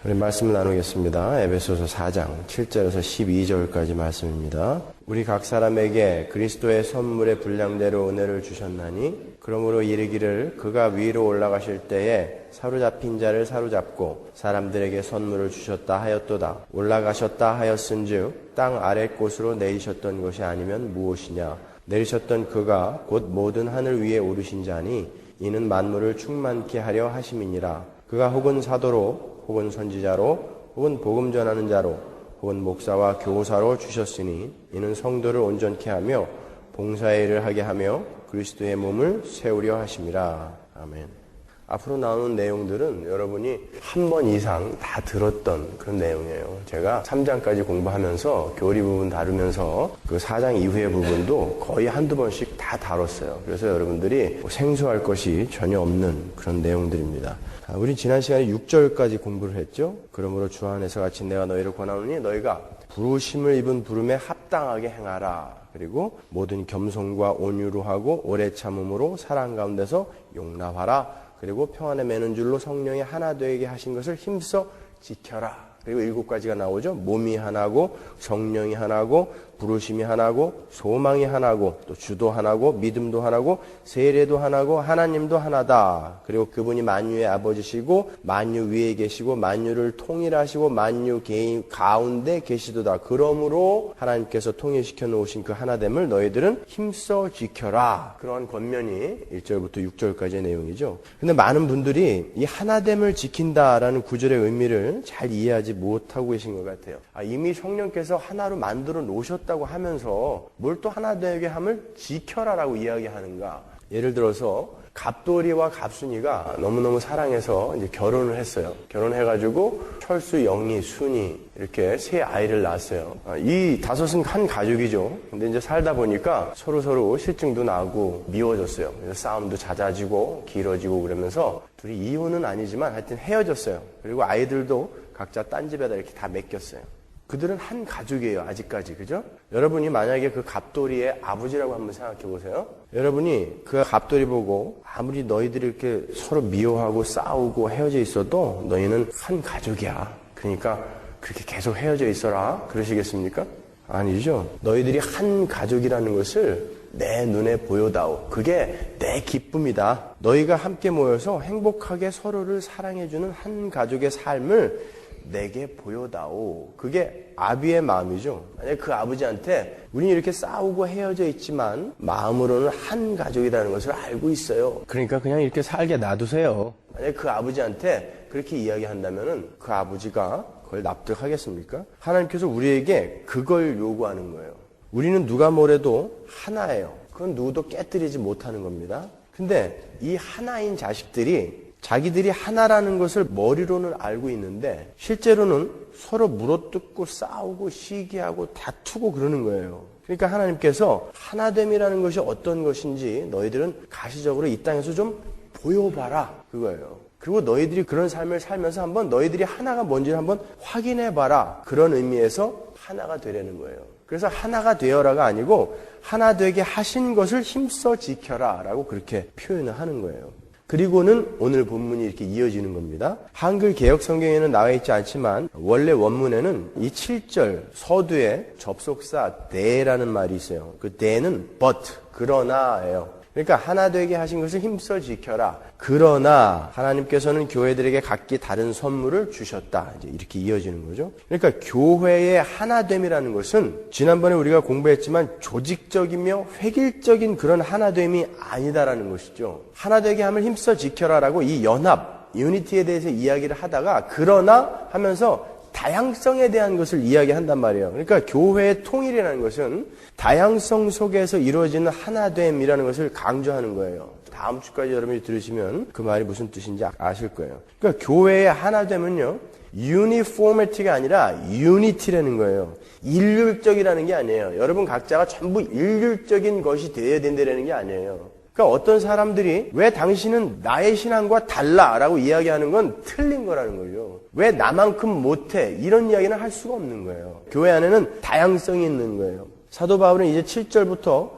우리 말씀을 나누겠습니다. 에베소서 4장 7절에서 12절까지 말씀입니다. 우리 각 사람에게 그리스도의 선물의 분량대로 은혜를 주셨나니 그러므로 이르기를 그가 위로 올라가실 때에 사로잡힌 자를 사로잡고 사람들에게 선물을 주셨다 하였도다. 올라가셨다 하였은즉 땅 아랫곳으로 내리셨던 것이 아니면 무엇이냐. 내리셨던 그가 곧 모든 하늘 위에 오르신 자니 이는 만물을 충만케 하려 하심이니라. 그가 혹은 사도로 혹은 선지자로 혹은 복음 전하는 자로 혹은 목사와 교사로 주셨으니 이는 성도를 온전케 하며 봉사의 일을 하게 하며 그리스도의 몸을 세우려 하심이라. 아멘. 앞으로 나오는 내용들은 여러분이 한 번 이상 다 들었던 그런 내용이에요. 제가 3장까지 공부하면서 교리 부분 다루면서 그 4장 이후의 부분도 거의 한두 번씩 다 다뤘어요. 그래서 여러분들이 생소할 것이 전혀 없는 그런 내용들입니다. 우리 지난 시간에 6절까지 공부를 했죠. 그러므로 주 안에서 같이 내가 너희를 권하노니 너희가 부르심을 입은 부름에 합당하게 행하라. 그리고 모든 겸손과 온유로 하고 오래 참음으로 사랑 가운데서 용납하라. 그리고 평안에 매는 줄로 성령이 하나 되게 하신 것을 힘써 지켜라. 그리고 7가지가 나오죠. 몸이 하나고 성령이 하나고 부르심이 하나고 소망이 하나고 또 주도 하나고 믿음도 하나고 세례도 하나고 하나님도 하나다. 그리고 그분이 만유의 아버지시고 만유 위에 계시고 만유를 통일하시고 만유 개인 가운데 계시도다. 그러므로 하나님께서 통일시켜 놓으신 그 하나됨을 너희들은 힘써 지켜라. 그러한 권면이 1절부터 6절까지의 내용이죠. 근데 많은 분들이 이 하나됨을 지킨다라는 구절의 의미를 잘 이해하지 못하고 계신 것 같아요. 이미 성령께서 하나로 만들어 놓으셨다고 하면서 뭘 또 하나 되게 함을 지켜라라고 이야기하는가. 예를 들어서 갑돌이와 갑순이가 너무너무 사랑해서 이제 결혼을 했어요. 결혼해가지고 철수, 영희, 순이 이렇게 세 아이를 낳았어요. 이 다섯은 한 가족이죠. 근데 이제 살다 보니까 서로 실증도 나고 미워졌어요. 그래서 싸움도 잦아지고 길어지고 그러면서 둘이 이혼은 아니지만 하여튼 헤어졌어요. 그리고 아이들도 각자 딴 집에다 이렇게 다 맡겼어요. 그들은 한 가족이에요. 아직까지. 그죠? 여러분이 만약에 그 갑돌이의 아버지라고 한번 생각해 보세요. 여러분이 그 갑돌이 보고 아무리 너희들이 이렇게 서로 미워하고 싸우고 헤어져 있어도 너희는 한 가족이야. 그러니까 그렇게 계속 헤어져 있어라. 그러시겠습니까? 아니죠. 너희들이 한 가족이라는 것을 내 눈에 보여다오. 그게 내 기쁨이다. 너희가 함께 모여서 행복하게 서로를 사랑해주는 한 가족의 삶을 내게 보여다오. 그게 아비의 마음이죠. 만약에 그 아버지한테 우리는 이렇게 싸우고 헤어져 있지만 마음으로는 한 가족이라는 것을 알고 있어요. 그러니까 그냥 이렇게 살게 놔두세요. 만약에 그 아버지한테 그렇게 이야기한다면은 그 아버지가 그걸 납득하겠습니까? 하나님께서 우리에게 그걸 요구하는 거예요. 우리는 누가 뭐래도 하나예요. 그건 누구도 깨뜨리지 못하는 겁니다. 근데 이 하나인 자식들이 자기들이 하나라는 것을 머리로는 알고 있는데 실제로는 서로 물어뜯고 싸우고 시기하고 다투고 그러는 거예요. 그러니까 하나님께서 하나됨이라는 것이 어떤 것인지 너희들은 가시적으로 이 땅에서 좀 보여봐라. 그거예요. 그리고 너희들이 그런 삶을 살면서 한번 너희들이 하나가 뭔지를 한번 확인해봐라. 그런 의미에서 하나가 되라는 거예요. 그래서 하나가 되어라가 아니고 하나 되게 하신 것을 힘써 지켜라 라고 그렇게 표현을 하는 거예요. 그리고는 오늘 본문이 이렇게 이어지는 겁니다. 한글 개역 성경에는 나와 있지 않지만 원래 원문에는 이 7절 서두에 접속사 the라는 말이 있어요. 그 the는 but, 그러나예요. 그러니까 하나 되게 하신 것을 힘써 지켜라. 그러나 하나님께서는 교회들에게 각기 다른 선물을 주셨다. 이제 이렇게 이어지는 거죠. 그러니까 교회의 하나됨이라는 것은 지난번에 우리가 공부했지만 조직적이며 획일적인 그런 하나됨이 아니다라는 것이죠. 하나 되게 함을 힘써 지켜라라고 이 연합, 유니티에 대해서 이야기를 하다가 그러나 하면서 다양성에 대한 것을 이야기한단 말이에요. 그러니까 교회의 통일이라는 것은 다양성 속에서 이루어지는 하나됨이라는 것을 강조하는 거예요. 다음 주까지 여러분이 들으시면 그 말이 무슨 뜻인지 아실 거예요. 그러니까 교회의 하나됨은요, 유니포미티가 아니라 유니티라는 거예요. 일률적이라는 게 아니에요. 여러분 각자가 전부 일률적인 것이 되어야 된다는 게 아니에요. 그러니까 어떤 사람들이 왜 당신은 나의 신앙과 달라라고 이야기하는 건 틀린 거라는 거죠. 왜 나만큼 못해? 이런 이야기는 할 수가 없는 거예요. 교회 안에는 다양성이 있는 거예요. 사도 바울은 이제 7절부터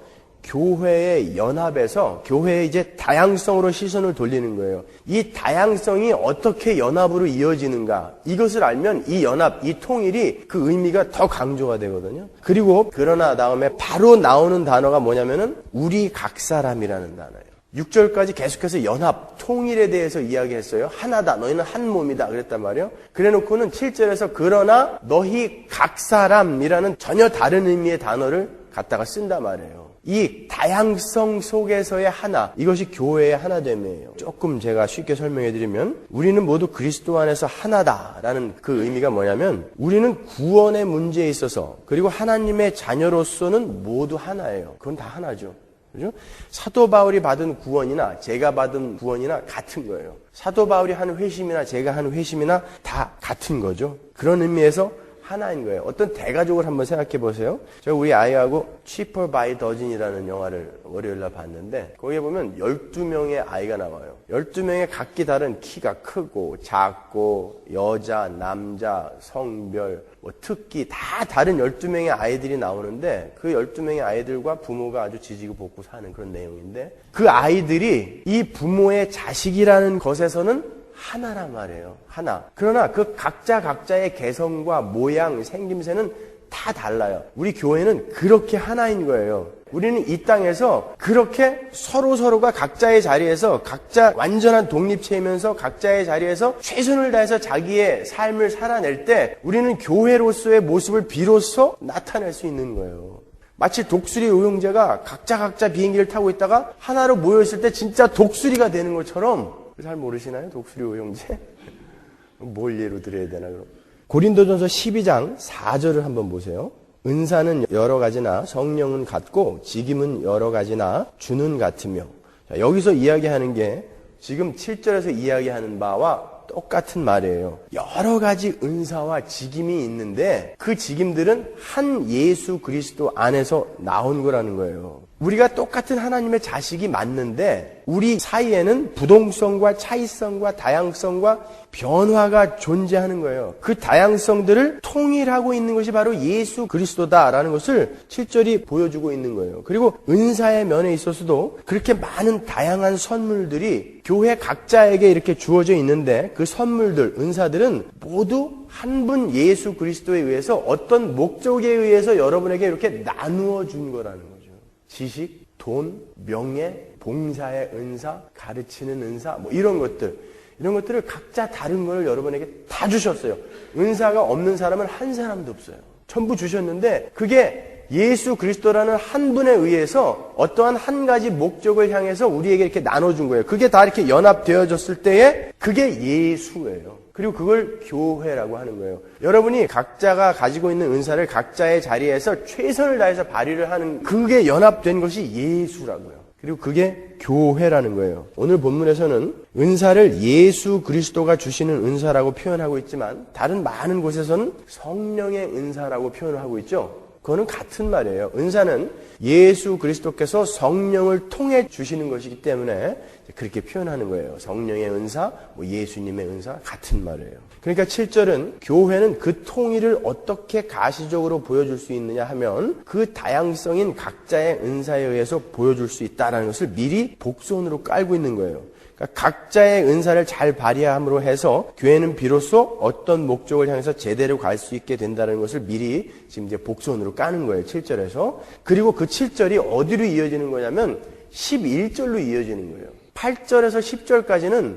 교회의 연합에서 교회의 이제 다양성으로 시선을 돌리는 거예요. 이 다양성이 어떻게 연합으로 이어지는가, 이것을 알면 이 연합, 이 통일이 그 의미가 더 강조가 되거든요. 그리고 그러나 다음에 바로 나오는 단어가 뭐냐면은 우리 각 사람이라는 단어예요. 6절까지 계속해서 연합, 통일에 대해서 이야기했어요. 하나다, 너희는 한 몸이다 그랬단 말이에요. 그래놓고는 7절에서 그러나 너희 각 사람이라는 전혀 다른 의미의 단어를 갖다가 쓴단 말이에요. 이 다양성 속에서의 하나, 이것이 교회의 하나됨이에요. 조금 제가 쉽게 설명해 드리면 우리는 모두 그리스도 안에서 하나다라는 그 의미가 뭐냐면 우리는 구원의 문제에 있어서 그리고 하나님의 자녀로서는 모두 하나예요. 그건 다 하나죠. 그죠? 사도 바울이 받은 구원이나 제가 받은 구원이나 같은 거예요. 사도 바울이 하는 회심이나 제가 하는 회심이나 다 같은 거죠. 그런 의미에서 하나인 거예요. 어떤 대가족을 한번 생각해 보세요. 제가 우리 아이하고 Cheaper by Dozen이라는 영화를 월요일날 봤는데 거기에 보면 12명의 아이가 나와요. 12명의 각기 다른 키가 크고 작고 여자, 남자, 성별, 특기 다 다른 12명의 아이들이 나오는데 그 12명의 아이들과 부모가 아주 지지고 볶고 사는 그런 내용인데 그 아이들이 이 부모의 자식이라는 것에서는 하나란 말이에요. 하나. 그러나 그 각자의 개성과 모양, 생김새는 다 달라요. 우리 교회는 그렇게 하나인 거예요. 우리는 이 땅에서 그렇게 서로가 각자의 자리에서 각자 완전한 독립체이면서 각자의 자리에서 최선을 다해서 자기의 삶을 살아낼 때 우리는 교회로서의 모습을 비로소 나타낼 수 있는 거예요. 마치 독수리 의용제가 각자 비행기를 타고 있다가 하나로 모여있을 때 진짜 독수리가 되는 것처럼 잘 모르시나요? 독수리 의용제? 뭘 예로 들어야 되나 그럼? 고린도전서 12장 4절을 한번 보세요. 은사는 여러 가지나 성령은 같고 직임은 여러 가지나 주는 같으며. 자, 여기서 이야기하는 게 지금 7절에서 이야기하는 바와 똑같은 말이에요. 여러 가지 은사와 직임이 있는데 그 직임들은 한 예수 그리스도 안에서 나온 거라는 거예요. 우리가 똑같은 하나님의 자식이 맞는데 우리 사이에는 부동성과 차이성과 다양성과 변화가 존재하는 거예요. 그 다양성들을 통일하고 있는 것이 바로 예수 그리스도다라는 것을 7절이 보여주고 있는 거예요. 그리고 은사의 면에 있어서도 그렇게 많은 다양한 선물들이 교회 각자에게 이렇게 주어져 있는데 그 선물들, 은사들은 모두 한 분 예수 그리스도에 의해서 어떤 목적에 의해서 여러분에게 이렇게 나누어 준 거라는 거죠. 지식, 돈, 명예, 봉사의 은사, 가르치는 은사, 뭐 이런 것들을 각자 다른 걸 여러분에게 다 주셨어요. 은사가 없는 사람은 한 사람도 없어요. 전부 주셨는데 그게 예수 그리스도라는 한 분에 의해서 어떠한 한 가지 목적을 향해서 우리에게 이렇게 나눠준 거예요. 그게 다 이렇게 연합되어졌을 때에 그게 예수예요. 그리고 그걸 교회라고 하는 거예요. 여러분이 각자가 가지고 있는 은사를 각자의 자리에서 최선을 다해서 발휘를 하는 그게 연합된 것이 예수라고요. 그리고 그게 교회라는 거예요. 오늘 본문에서는 은사를 예수 그리스도가 주시는 은사라고 표현하고 있지만 다른 많은 곳에서는 성령의 은사라고 표현을 하고 있죠. 그거는 같은 말이에요. 은사는 예수 그리스도께서 성령을 통해 주시는 것이기 때문에 그렇게 표현하는 거예요. 성령의 은사, 예수님의 은사 같은 말이에요. 그러니까 7절은 교회는 그 통일을 어떻게 가시적으로 보여줄 수 있느냐 하면 그 다양성인 각자의 은사에 의해서 보여줄 수 있다는 것을 미리 복선으로 깔고 있는 거예요. 그러니까 각자의 은사를 잘 발휘함으로 해서 교회는 비로소 어떤 목적을 향해서 제대로 갈 수 있게 된다는 것을 미리 지금 이제 복선으로 까는 거예요. 7절에서. 그리고 그 7절이 어디로 이어지는 거냐면 11절로 이어지는 거예요. 8절에서 10절까지는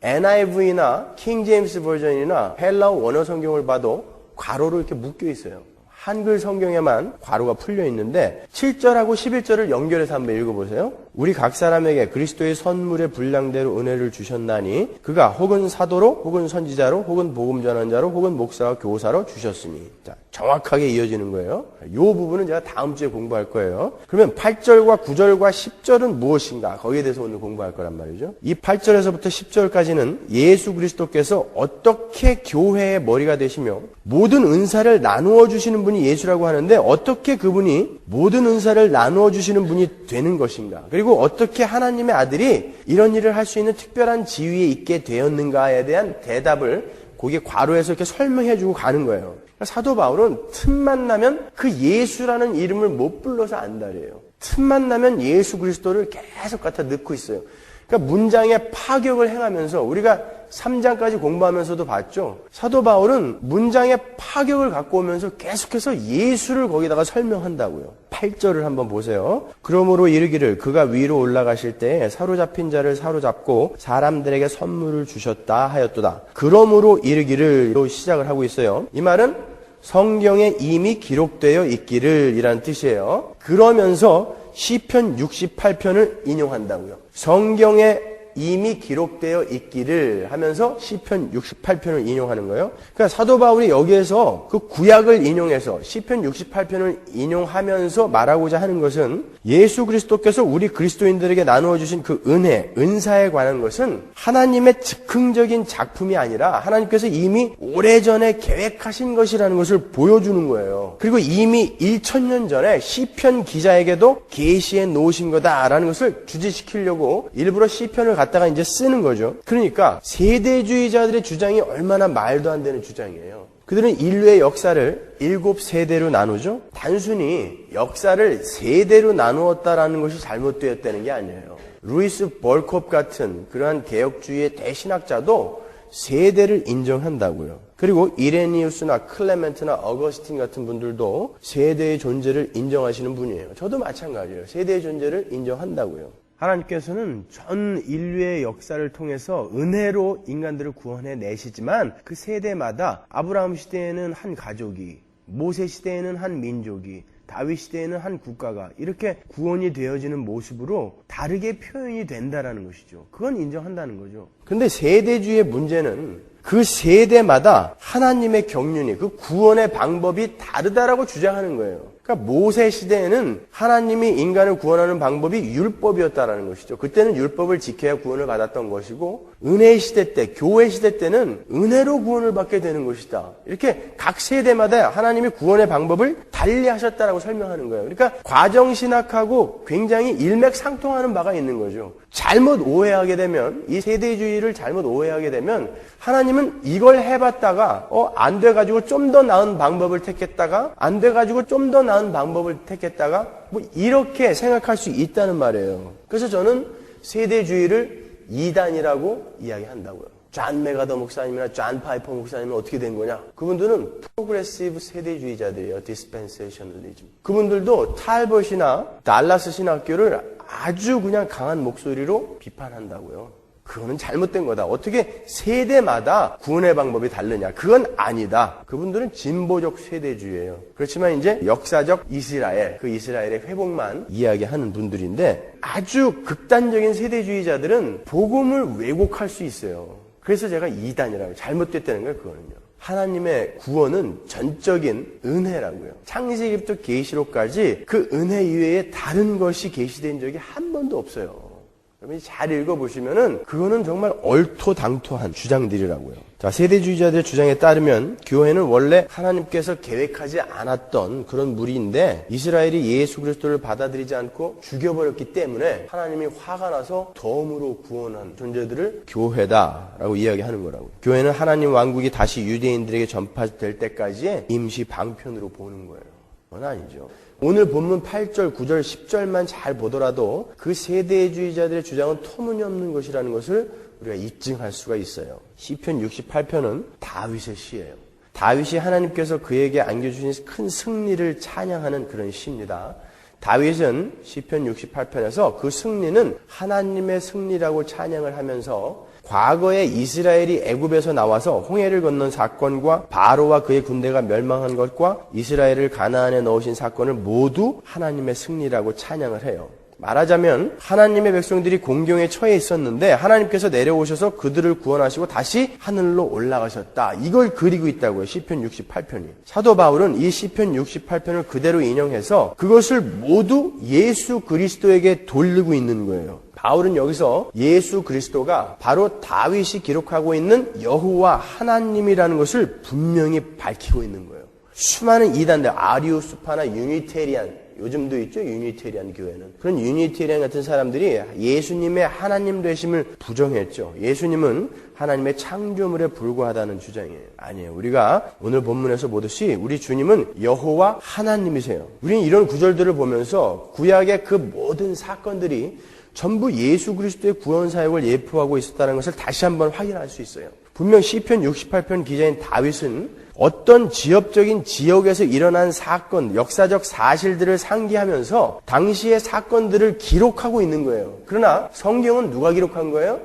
NIV나 킹 제임스 버전이나 헬라어 원어 성경을 봐도 괄호로 이렇게 묶여 있어요. 한글 성경에만 괄호가 풀려 있는데 7절하고 11절을 연결해서 한번 읽어보세요. 우리 각 사람에게 그리스도의 선물의 분량대로 은혜를 주셨나니 그가 혹은 사도로 혹은 선지자로 혹은 복음 전환자로 혹은 목사와 교사로 주셨으니. 자, 정확하게 이어지는 거예요. 이 부분은 제가 다음 주에 공부할 거예요. 그러면 8절과 9절과 10절은 무엇인가? 거기에 대해서 오늘 공부할 거란 말이죠. 이 8절에서부터 10절까지는 예수 그리스도께서 어떻게 교회의 머리가 되시며 모든 은사를 나누어 주시는 분이 예수라고 하는데 어떻게 그분이 모든 은사를 나누어 주시는 분이 되는 것인가? 그리고 어떻게 하나님의 아들이 이런 일을 할 수 있는 특별한 지위에 있게 되었는가에 대한 대답을 거기에 괄호해서 이렇게 설명해 주고 가는 거예요. 사도 바울은 틈만 나면 그 예수라는 이름을 못 불러서 안달이에요. 틈만 나면 예수 그리스도를 계속 갖다 넣고 있어요. 그러니까 문장의 파격을 행하면서 우리가 3장까지 공부하면서도 봤죠. 사도 바울은 문장의 파격을 갖고 오면서 계속해서 예수를 거기다가 설명한다고요. 8절을 한번 보세요. 그러므로 이르기를 그가 위로 올라가실 때에 사로잡힌 자를 사로잡고 사람들에게 선물을 주셨다 하였도다. 그러므로 이르기를로 시작을 하고 있어요. 이 말은 성경에 이미 기록되어 있기를 이라는 뜻이에요. 그러면서 시편 68편을 인용한다고요. 성경에 이미 기록되어 있기를 하면서 시편 68편을 인용하는 거예요. 그러니까 사도 바울이 여기에서 그 구약을 인용해서 시편 68편을 인용하면서 말하고자 하는 것은 예수 그리스도께서 우리 그리스도인들에게 나누어 주신 그 은혜, 은사에 관한 것은 하나님의 즉흥적인 작품이 아니라 하나님께서 이미 오래전에 계획하신 것이라는 것을 보여주는 거예요. 그리고 이미 1000년 전에 시편 기자에게도 계시해 놓으신 거다라는 것을 주지시키려고 일부러 시편을 갖다가 이제 쓰는 거죠. 그러니까 세대주의자들의 주장이 얼마나 말도 안 되는 주장이에요. 그들은 인류의 역사를 7세대로 나누죠. 단순히 역사를 세대로 나누었다라는 것이 잘못되었다는 게 아니에요. 루이스 벌콥 같은 그러한 개혁주의의 대신학자도 세대를 인정한다고요. 그리고 이레니우스나 클레멘트나 어거스틴 같은 분들도 세대의 존재를 인정하시는 분이에요. 저도 마찬가지예요. 세대의 존재를 인정한다고요. 하나님께서는 전 인류의 역사를 통해서 은혜로 인간들을 구원해 내시지만 그 세대마다 아브라함 시대에는 한 가족이, 모세 시대에는 한 민족이, 다윗 시대에는 한 국가가 이렇게 구원이 되어지는 모습으로 다르게 표현이 된다라는 것이죠. 그건 인정한다는 거죠. 그런데 세대주의의 문제는 그 세대마다 하나님의 경륜이, 그 구원의 방법이 다르다라고 주장하는 거예요. 그러니까 모세 시대에는 하나님이 인간을 구원하는 방법이 율법이었다라는 것이죠. 그때는 율법을 지켜야 구원을 받았던 것이고, 은혜 시대 때, 교회 시대 때는 은혜로 구원을 받게 되는 것이다. 이렇게 각 세대마다 하나님이 구원의 방법을 달리 하셨다라고 설명하는 거예요. 그러니까 과정신학하고 굉장히 일맥상통하는 바가 있는 거죠. 잘못 오해하게 되면, 이 세대주의를 잘못 오해하게 되면 하나님은 이걸 해봤다가 안 돼가지고 좀 더 나은 방법을 택했다가 안 돼가지고 좀 더 나은 방법을 택했다가 뭐 이렇게 생각할 수 있다는 말이에요. 그래서 저는 세대주의를 이단이라고 이야기한다고요. 존 메가더 목사님이나 존 파이퍼 목사님은 어떻게 된 거냐? 그분들은 프로그레시브 세대주의자들이에요. 디스펜세이셔널리즘. 그분들도 탈벗이나 달라스 신학교를 아주 그냥 강한 목소리로 비판한다고요. 그거는 잘못된 거다. 어떻게 세대마다 구원의 방법이 다르냐? 그건 아니다. 그분들은 진보적 세대주의예요. 그렇지만 이제 역사적 이스라엘, 그 이스라엘의 회복만 이야기하는 분들인데 아주 극단적인 세대주의자들은 복음을 왜곡할 수 있어요. 그래서 제가 이단이라고 잘못됐다는 거예요. 그거는요. 하나님의 구원은 전적인 은혜라고요. 창세기부터 계시록까지 그 은혜 이외에 다른 것이 계시된 적이 한 번도 없어요. 여러분이 잘 읽어보시면은 그거는 정말 얼토당토한 주장들이라고요. 자, 세대주의자들의 주장에 따르면 교회는 원래 하나님께서 계획하지 않았던 그런 무리인데 이스라엘이 예수 그리스도를 받아들이지 않고 죽여버렸기 때문에 하나님이 화가 나서 덤으로 구원한 존재들을 교회다라고 이야기하는 거라고요. 교회는 하나님 왕국이 다시 유대인들에게 전파될 때까지의 임시 방편으로 보는 거예요. 그건 아니죠. 오늘 본문 8절, 9절, 10절만 잘 보더라도 그 세대주의자들의 주장은 터무니없는 것이라는 것을 우리가 입증할 수가 있어요. 시편 68편은 다윗의 시예요. 다윗이 하나님께서 그에게 안겨주신 큰 승리를 찬양하는 그런 시입니다. 다윗은 시편 68편에서 그 승리는 하나님의 승리라고 찬양을 하면서 과거에 이스라엘이 애굽에서 나와서 홍해를 건넌 사건과 바로와 그의 군대가 멸망한 것과 이스라엘을 가나안에 넣으신 사건을 모두 하나님의 승리라고 찬양을 해요. 말하자면 하나님의 백성들이 공경에 처해 있었는데 하나님께서 내려오셔서 그들을 구원하시고 다시 하늘로 올라가셨다. 이걸 그리고 있다고요. 시편 68편이. 사도 바울은 이 시편 68편을 그대로 인용해서 그것을 모두 예수 그리스도에게 돌리고 있는 거예요. 바울은 여기서 예수 그리스도가 바로 다윗이 기록하고 있는 여호와 하나님이라는 것을 분명히 밝히고 있는 거예요. 수많은 이단들, 아리우스파나 유니테리안 요즘도 있죠. 유니테리안 교회는. 그런 유니테리안 같은 사람들이 예수님의 하나님 되심을 부정했죠. 예수님은 하나님의 창조물에 불과하다는 주장이에요. 아니에요. 우리가 오늘 본문에서 보듯이 우리 주님은 여호와 하나님이세요. 우리는 이런 구절들을 보면서 구약의 그 모든 사건들이 전부 예수 그리스도의 구원 사역을 예표하고 있었다는 것을 다시 한번 확인할 수 있어요. 분명 시편 68편 기자인 다윗은 어떤 지역적인 지역에서 일어난 사건, 역사적 사실들을 상기하면서 당시의 사건들을 기록하고 있는 거예요. 그러나 성경은 누가 기록한 거예요?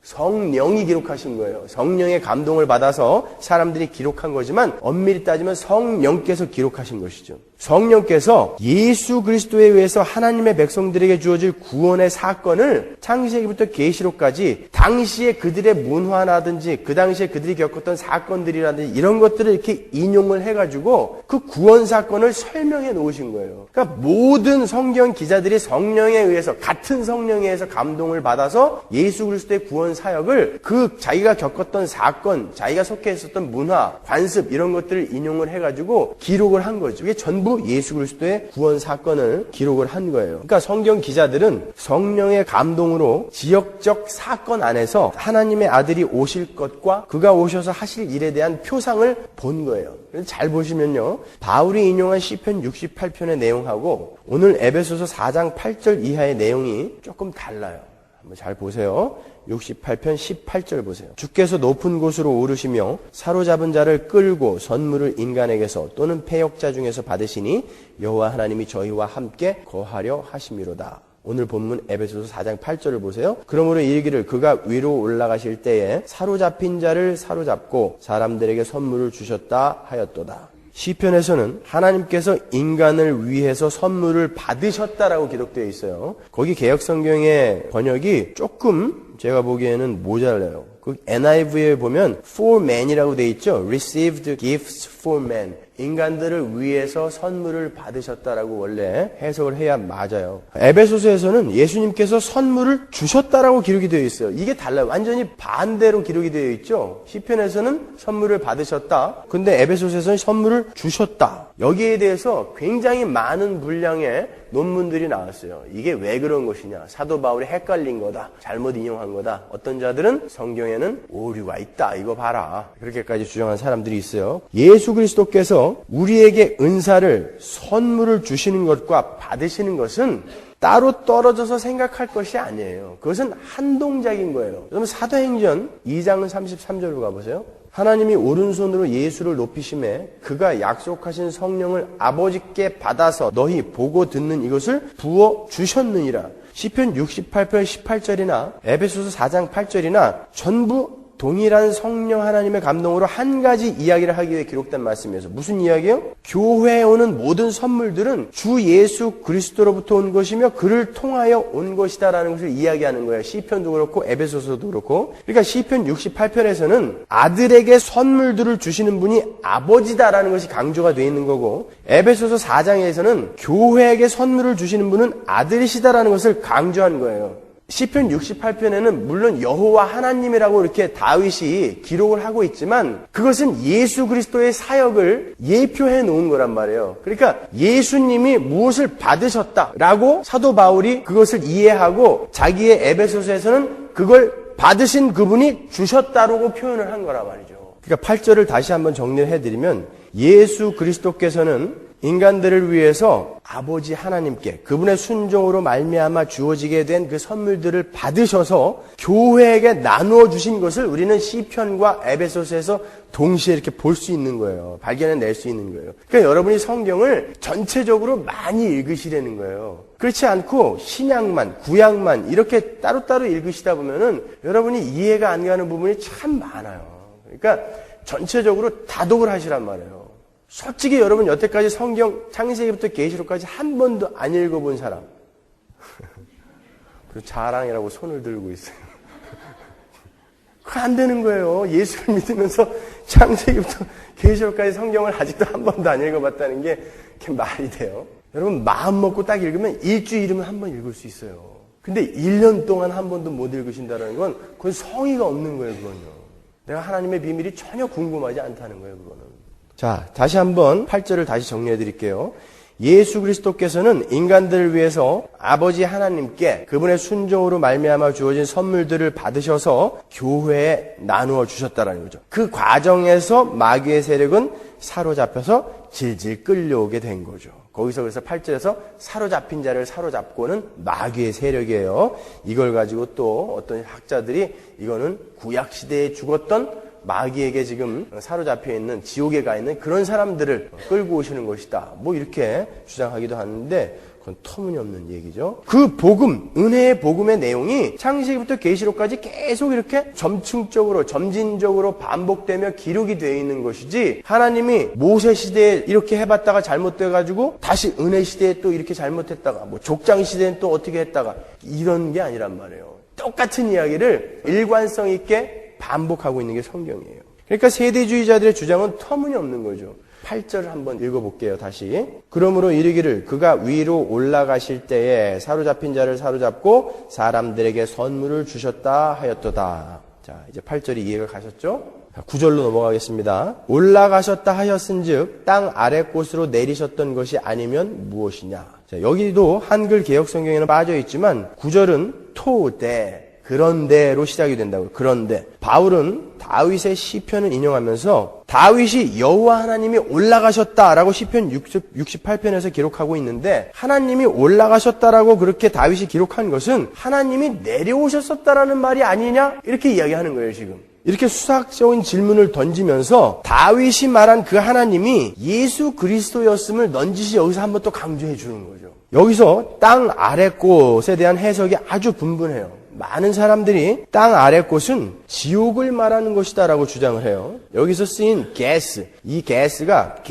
성령이 기록하신 거예요. 성령의 감동을 받아서 사람들이 기록한 거지만 엄밀히 따지면 성령께서 기록하신 것이죠. 성령께서 예수 그리스도에 의해서 하나님의 백성들에게 주어질 구원의 사건을 창세기부터 계시록까지 당시에 그들의 문화라든지 그 당시에 그들이 겪었던 사건들이라든지 이런 것들을 이렇게 인용을 해가지고 그 구원 사건을 설명해 놓으신 거예요. 그러니까 모든 성경 기자들이 성령에 의해서 같은 성령에 의해서 감동을 받아서 예수 그리스도의 구원 사역을 그 자기가 겪었던 사건, 자기가 속해 있었던 문화, 관습 이런 것들을 인용을 해가지고 기록을 한 거죠. 이게 전부 예수 그리스도의 구원 사건을 기록을 한 거예요. 그러니까 성경 기자들은 성령의 감동으로 지역적 사건 안에서 하나님의 아들이 오실 것과 그가 오셔서 하실 일에 대한 표상을 본 거예요. 잘 보시면요. 바울이 인용한 시편 68편의 내용하고 오늘 에베소서 4장 8절 이하의 내용이 조금 달라요. 한번 잘 보세요. 68편 18절 보세요. 주께서 높은 곳으로 오르시며 사로잡은 자를 끌고 선물을 인간에게서 또는 패역자 중에서 받으시니 여호와 하나님이 저희와 함께 거하려 하심이로다. 오늘 본문 에베소서 4장 8절을 보세요. 그러므로 이르기를 그가 위로 올라가실 때에 사로잡힌 자를 사로잡고 사람들에게 선물을 주셨다 하였도다. 시편에서는 하나님께서 인간을 위해서 선물을 받으셨다라고 기록되어 있어요. 거기 개역성경의 번역이 조금 제가 보기에는 모자라요. 그 NIV에 보면 for man이라고 되어 있죠. Received gifts for man. 인간들을 위해서 선물을 받으셨다라고 원래 해석을 해야 맞아요. 에베소서에서는 예수님께서 선물을 주셨다라고 기록이 되어 있어요. 이게 달라요. 완전히 반대로 기록이 되어 있죠. 시편에서는 선물을 받으셨다. 근데 에베소서에서는 선물을 주셨다. 여기에 대해서 굉장히 많은 분량의 논문들이 나왔어요. 이게 왜 그런 것이냐. 사도 바울이 헷갈린 거다. 잘못 인용한 거다. 어떤 자들은 성경에는 오류가 있다. 이거 봐라. 그렇게까지 주장한 사람들이 있어요. 예수 그리스도께서 우리에게 은사를 선물을 주시는 것과 받으시는 것은 따로 떨어져서 생각할 것이 아니에요. 그것은 한 동작인 거예요. 여러분 사도행전 2장 33절로 가보세요. 하나님이 오른손으로 예수를 높이심에 그가 약속하신 성령을 아버지께 받아서 너희 보고 듣는 이것을 부어 주셨느니라. 시편 68편 18절이나 에베소서 4장 8절이나 전부 동일한 성령 하나님의 감동으로 한 가지 이야기를 하기 위해 기록된 말씀이어서 무슨 이야기예요? 교회에 오는 모든 선물들은 주 예수 그리스도로부터 온 것이며 그를 통하여 온 것이다라는 것을 이야기하는 거예요. 시편도 그렇고 에베소서도 그렇고. 그러니까 시편 68편에서는 아들에게 선물들을 주시는 분이 아버지다라는 것이 강조가 되어 있는 거고 에베소서 4장에서는 교회에게 선물을 주시는 분은 아들이시다라는 것을 강조한 거예요. 시편 68편에는 물론 여호와 하나님이라고 이렇게 다윗이 기록을 하고 있지만 그것은 예수 그리스도의 사역을 예표해 놓은 거란 말이에요. 그러니까 예수님이 무엇을 받으셨다라고 사도 바울이 그것을 이해하고 자기의 에베소서에서는 그걸 받으신 그분이 주셨다라고 표현을 한 거란 말이죠. 그러니까 8절을 다시 한번 정리를 해드리면 예수 그리스도께서는 인간들을 위해서 아버지 하나님께 그분의 순종으로 말미암아 주어지게 된 그 선물들을 받으셔서 교회에게 나누어 주신 것을 우리는 시편과 에베소서에서 동시에 이렇게 볼 수 있는 거예요. 발견해낼 수 있는 거예요. 그러니까 여러분이 성경을 전체적으로 많이 읽으시라는 거예요. 그렇지 않고 신약만, 구약만 이렇게 따로따로 읽으시다 보면은 여러분이 이해가 안 가는 부분이 참 많아요. 그러니까 전체적으로 다독을 하시란 말이에요. 솔직히 여러분 여태까지 성경 창세기부터 계시록까지 한 번도 안 읽어본 사람 그 자랑이라고 손을 들고 있어요. 그거 안 되는 거예요. 예수를 믿으면서 창세기부터 계시록까지 성경을 아직도 한 번도 안 읽어봤다는 게 말이 돼요. 여러분 마음 먹고 딱 읽으면 일주일이면 한 번 읽을 수 있어요. 근데 1년 동안 한 번도 못 읽으신다는 건 그건 성의가 없는 거예요. 그건요. 내가 하나님의 비밀이 전혀 궁금하지 않다는 거예요. 그거는. 자, 다시 한번 8절을 다시 정리해 드릴게요. 예수 그리스도께서는 인간들을 위해서 아버지 하나님께 그분의 순종으로 말미암아 주어진 선물들을 받으셔서 교회에 나누어 주셨다라는 거죠. 그 과정에서 마귀의 세력은 사로잡혀서 질질 끌려오게 된 거죠. 거기서 그래서 8절에서 사로잡힌 자를 사로잡고는 마귀의 세력이에요. 이걸 가지고 또 어떤 학자들이 이거는 구약시대에 죽었던 마귀에게 지금 사로잡혀 있는 지옥에 가 있는 그런 사람들을 끌고 오시는 것이다. 뭐 이렇게 주장하기도 하는데 그건 터무니없는 얘기죠. 그 복음, 은혜의 복음의 내용이 창세기부터 계시록까지 계속 이렇게 점층적으로 점진적으로 반복되며 기록이 되어 있는 것이지 하나님이 모세 시대에 이렇게 해봤다가 잘못돼가지고 다시 은혜 시대에 또 이렇게 잘못했다가 뭐 족장 시대엔 또 어떻게 했다가 이런 게 아니란 말이에요. 똑같은 이야기를 일관성 있게 반복하고 있는 게 성경이에요. 그러니까 세대주의자들의 주장은 터무니없는 거죠. 8절을 한번 읽어볼게요. 다시. 그러므로 이르기를 그가 위로 올라가실 때에 사로잡힌 자를 사로잡고 사람들에게 선물을 주셨다 하였도다. 자, 이제 8절이 이해가 가셨죠? 9절로 넘어가겠습니다. 올라가셨다 하였은즉 땅 아래 곳으로 내리셨던 것이 아니면 무엇이냐. 자, 여기도 한글 개역 성경에는 빠져 있지만 9절은 토대 그런데로 시작이 된다고요. 그런데 바울은 다윗의 시편을 인용하면서 다윗이 여호와 하나님이 올라가셨다라고 시편 68편에서 기록하고 있는데 하나님이 올라가셨다라고 그렇게 다윗이 기록한 것은 하나님이 내려오셨었다라는 말이 아니냐 이렇게 이야기하는 거예요. 지금 이렇게 수학적인 질문을 던지면서 다윗이 말한 그 하나님이 예수 그리스도였음을 넌지시 여기서 한번 또 강조해 주는 거죠. 여기서 땅 아래 곳에 대한 해석이 아주 분분해요. 많은 사람들이 땅 아래 곳은 지옥을 말하는 것이다라고 주장을 해요. 여기서 쓰인 게스, 이 게스가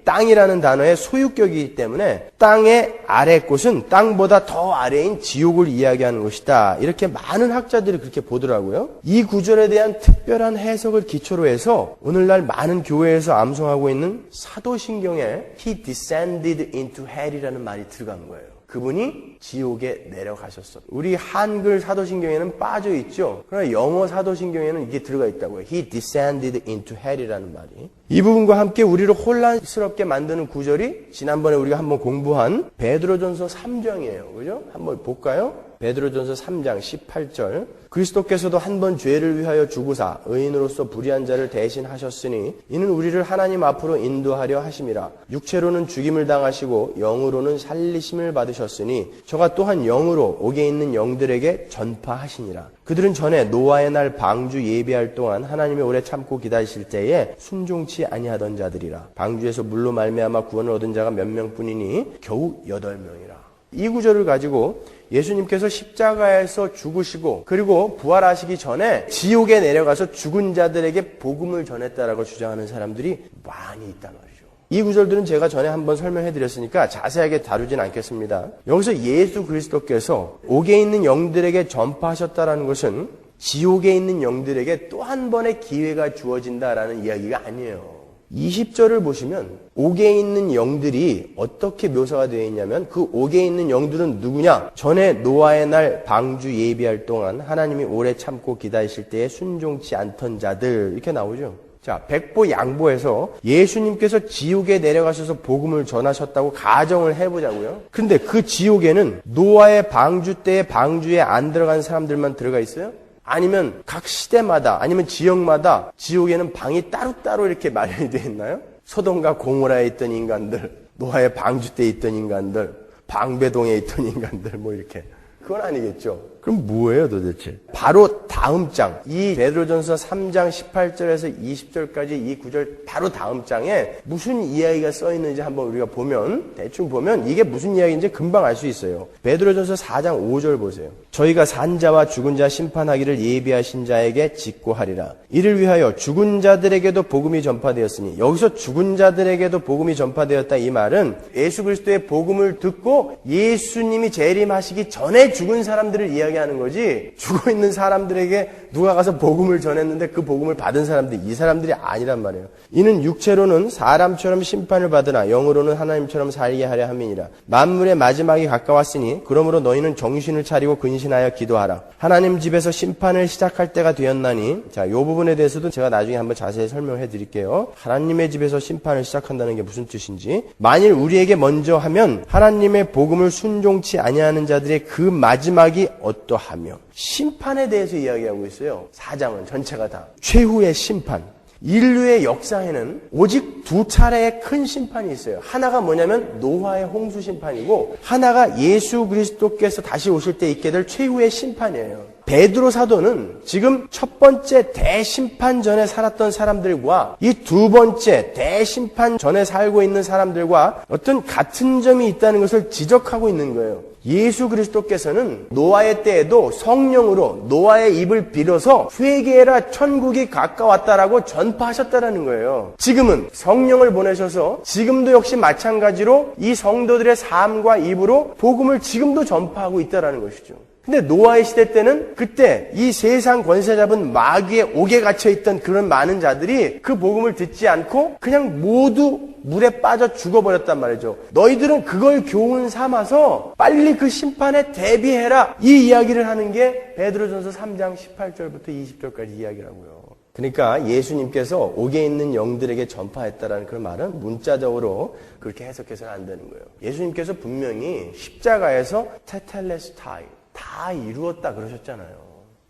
땅이라는 단어의 소유격이기 때문에 땅의 아래 곳은 땅보다 더 아래인 지옥을 이야기하는 것이다. 이렇게 많은 학자들이 그렇게 보더라고요. 이 구절에 대한 특별한 해석을 기초로 해서 오늘날 많은 교회에서 암송하고 있는 사도신경에 He descended into hell이라는 말이 들어간 거예요. 그분이 지옥에 내려가셨어. 우리 한글 사도신경에는 빠져 있죠. 그러나 영어 사도신경에는 이게 들어가 있다고요. He descended into hell이라는 말이. 이 부분과 함께 우리를 혼란스럽게 만드는 구절이 지난번에 우리가 한번 공부한 베드로전서 3장이에요. 그죠? 한번 볼까요? 베드로전서 3장 18절. 그리스도께서도 한 번 죄를 위하여 죽으사 의인으로서 불의한 자를 대신하셨으니 이는 우리를 하나님 앞으로 인도하려 하심이라. 육체로는 죽임을 당하시고 영으로는 살리심을 받으셨으니 저가 또한 영으로 옥에 있는 영들에게 전파하시니라. 그들은 전에 노아의 날 방주 예비할 동안 하나님이 오래 참고 기다리실 때에 순종치 아니하던 자들이라. 방주에서 물로 말미암아 구원을 얻은 자가 몇 명뿐이니 겨우 8명이라. 이 구절을 가지고 예수님께서 십자가에서 죽으시고 그리고 부활하시기 전에 지옥에 내려가서 죽은 자들에게 복음을 전했다라고 주장하는 사람들이 많이 있단 말이죠. 이 구절들은 제가 전에 한번 설명해 드렸으니까 자세하게 다루진 않겠습니다. 여기서 예수 그리스도께서 옥에 있는 영들에게 전파하셨다라는 것은 지옥에 있는 영들에게 또 한 번의 기회가 주어진다라는 이야기가 아니에요. 20절을 보시면 옥에 있는 영들이 어떻게 묘사가 되어 있냐면 그 옥에 있는 영들은 누구냐? 전에 노아의 날 방주 예비할 동안 하나님이 오래 참고 기다리실 때에 순종치 않던 자들 이렇게 나오죠. 자, 백보 양보해서 예수님께서 지옥에 내려가셔서 복음을 전하셨다고 가정을 해보자고요. 근데 그 지옥에는 노아의 방주 때에 방주에 안 들어간 사람들만 들어가 있어요? 아니면 각 시대마다 아니면 지역마다 지옥에는 방이 따로따로 이렇게 마련이 되어 있나요? 소돔과 고모라에 있던 인간들, 노아의 방주 때에 있던 인간들, 방배동에 있던 인간들 뭐 이렇게. 그건 아니겠죠. 그럼 뭐예요 도대체? 바로 다음 장, 이 베드로전서 3장 18절에서 20절까지 이 구절 바로 다음 장에 무슨 이야기가 써 있는지 한번 우리가 보면 대충 보면 이게 무슨 이야기인지 금방 알 수 있어요. 베드로전서 4장 5절 보세요. 저희가 산 자와 죽은 자 심판하기를 예비하신 자에게 직고하리라. 이를 위하여 죽은 자들에게도 복음이 전파되었으니 여기서 죽은 자들에게도 복음이 전파되었다 이 말은 예수 그리스도의 복음을 듣고 예수님이 재림하시기 전에 죽은 사람들을 이야기하는 거지 죽어 있는 사람들에게 누가 가서 복음을 전했는데 그 복음을 받은 사람들이 이 사람들이 아니란 말이에요. 이는 육체로는 사람처럼 심판을 받으나 영으로는 하나님처럼 살게 하려 함이니라. 만물의 마지막이 가까웠으니 그러므로 너희는 정신을 차리고 근신하여 기도하라. 하나님 집에서 심판을 시작할 때가 되었나니, 자, 이 부분에 대해서도 제가 나중에 한번 자세히 설명해 드릴게요. 하나님의 집에서 심판을 시작한다는 게 무슨 뜻인지. 만일 우리에게 먼저 하면 하나님의 복음을 순종치 아니하는 자들의 그 마지막이 어떠하며, 심판에 대해서 이야기하고 있어요. 4장은 전체가 다 최후의 심판. 인류의 역사에는 오직 두 차례의 큰 심판이 있어요. 하나가 뭐냐면 노아의 홍수 심판이고, 하나가 예수 그리스도께서 다시 오실 때 있게 될 최후의 심판이에요. 베드로 사도는 지금 첫 번째 대심판 전에 살았던 사람들과 이 두 번째 대심판 전에 살고 있는 사람들과 어떤 같은 점이 있다는 것을 지적하고 있는 거예요. 예수 그리스도께서는 노아의 때에도 성령으로 노아의 입을 빌어서 회개해라 천국이 가까웠다라고 전파하셨다라는 거예요. 지금은 성령을 보내셔서 지금도 역시 마찬가지로 이 성도들의 삶과 입으로 복음을 지금도 전파하고 있다라는 것이죠. 근데 노아의 시대 때는 그때 이 세상 권세 잡은 마귀의 옥에 갇혀있던 그런 많은 자들이 그 복음을 듣지 않고 그냥 모두 물에 빠져 죽어버렸단 말이죠. 너희들은 그걸 교훈 삼아서 빨리 그 심판에 대비해라. 이 이야기를 하는 게 베드로전서 3장 18절부터 20절까지 이야기라고요. 그러니까 예수님께서 옥에 있는 영들에게 전파했다라는 그런 말은 문자적으로 그렇게 해석해서는 안 되는 거예요. 예수님께서 분명히 십자가에서 테텔레스타이, 다 이루었다 그러셨잖아요.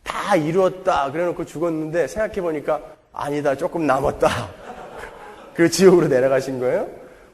다 이루었다 그래놓고 죽었는데 생각해보니까 아니다, 조금 남았다. 그 지옥으로 내려가신 거예요.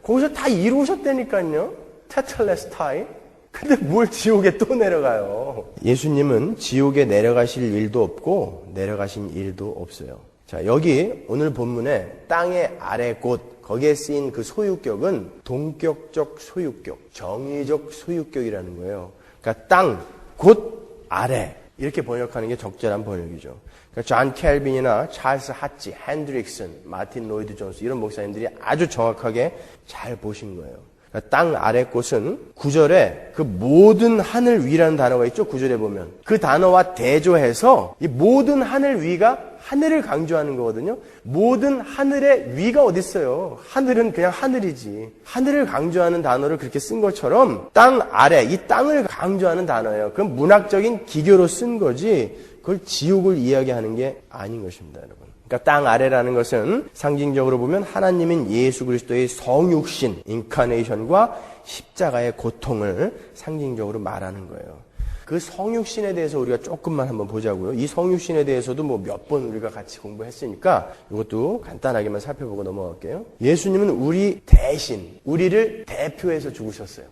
거기서 다 이루셨다니까요. 테텔레스타이. 근데 뭘 지옥에 또 내려가요. 예수님은 지옥에 내려가실 일도 없고 내려가신 일도 없어요. 자, 여기 오늘 본문에 땅의 아래 곳, 거기에 쓰인 그 소유격은 동격적 소유격, 정의적 소유격이라는 거예요. 그러니까 땅, 곳, 아래, 이렇게 번역하는 게 적절한 번역이죠. 그러니까 존 켈빈이나 찰스 하치, 핸드릭슨, 마틴 로이드 존스 이런 목사님들이 아주 정확하게 잘 보신 거예요. 그러니까 땅 아래 곳은 9절에 그 모든 하늘 위라는 단어가 있죠. 9절에 보면 그 단어와 대조해서 이 모든 하늘 위가 하늘을 강조하는 거거든요. 모든 하늘의 위가 어디 있어요? 하늘은 그냥 하늘이지. 하늘을 강조하는 단어를 그렇게 쓴 것처럼 땅 아래, 이 땅을 강조하는 단어예요. 그건 문학적인 기교로 쓴 거지 그걸 지옥을 이야기하는 게 아닌 것입니다, 여러분. 그러니까 땅 아래라는 것은 상징적으로 보면 하나님인 예수 그리스도의 성육신, 인카네이션과 십자가의 고통을 상징적으로 말하는 거예요. 그 성육신에 대해서 우리가 조금만 한번 보자고요. 이 성육신에 대해서도 뭐 몇 번 우리가 같이 공부했으니까 이것도 간단하게만 살펴보고 넘어갈게요. 예수님은 우리 대신, 우리를 대표해서 죽으셨어요.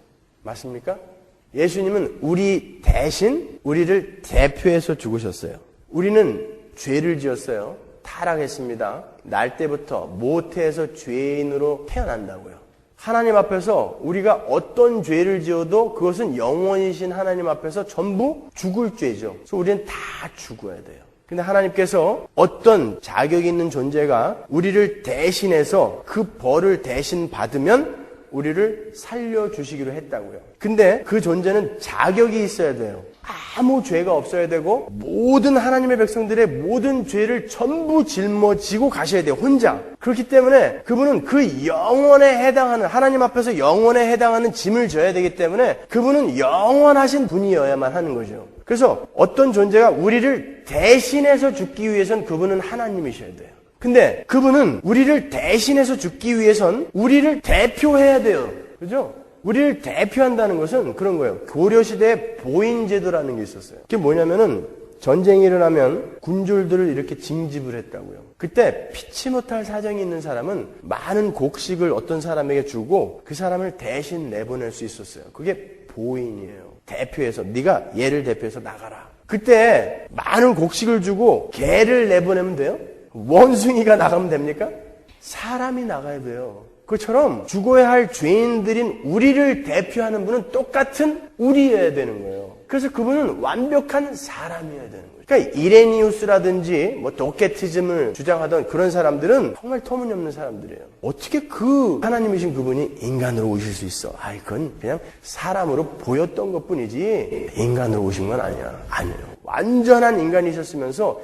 맞습니까? 예수님은 우리 대신, 우리를 대표해서 죽으셨어요. 우리는 죄를 지었어요. 타락했습니다. 날 때부터 모태에서 죄인으로 태어난다고요. 하나님 앞에서 우리가 어떤 죄를 지어도 그것은 영원이신 하나님 앞에서 전부 죽을 죄죠. 그래서 우리는 다 죽어야 돼요. 근데 하나님께서 어떤 자격 있는 존재가 우리를 대신해서 그 벌을 대신 받으면 우리를 살려주시기로 했다고요. 근데 그 존재는 자격이 있어야 돼요. 아무 죄가 없어야 되고 모든 하나님의 백성들의 모든 죄를 전부 짊어지고 가셔야 돼요. 혼자. 그렇기 때문에 그분은 그 영원에 해당하는, 하나님 앞에서 영원에 해당하는 짐을 져야 되기 때문에 그분은 영원하신 분이어야만 하는 거죠. 그래서 어떤 존재가 우리를 대신해서 죽기 위해선 그분은 하나님이셔야 돼요. 근데 그분은 우리를 대신해서 죽기 위해선 우리를 대표해야 돼요. 그죠? 우리를 대표한다는 것은 그런 거예요. 고려시대에 보인제도라는 게 있었어요. 그게 뭐냐면은 전쟁이 일어나면 군졸들을 이렇게 징집을 했다고요. 그때 피치 못할 사정이 있는 사람은 많은 곡식을 어떤 사람에게 주고 그 사람을 대신 내보낼 수 있었어요. 그게 보인이에요. 대표해서 네가 얘를 대표해서 나가라. 그때 많은 곡식을 주고 개를 내보내면 돼요? 원숭이가 나가면 됩니까? 사람이 나가야 돼요. 그처럼 죽어야 할 죄인들인 우리를 대표하는 분은 똑같은 우리여야 되는 거예요. 그래서 그분은 완벽한 사람이어야 되는 거예요. 그러니까 이레니우스라든지 뭐 도케티즘을 주장하던 그런 사람들은 정말 터무니없는 사람들이에요. 어떻게 그 하나님이신 그분이 인간으로 오실 수 있어? 그건 그냥 사람으로 보였던 것뿐이지 인간으로 오신 건 아니야. 아니에요. 완전한 인간이셨으면서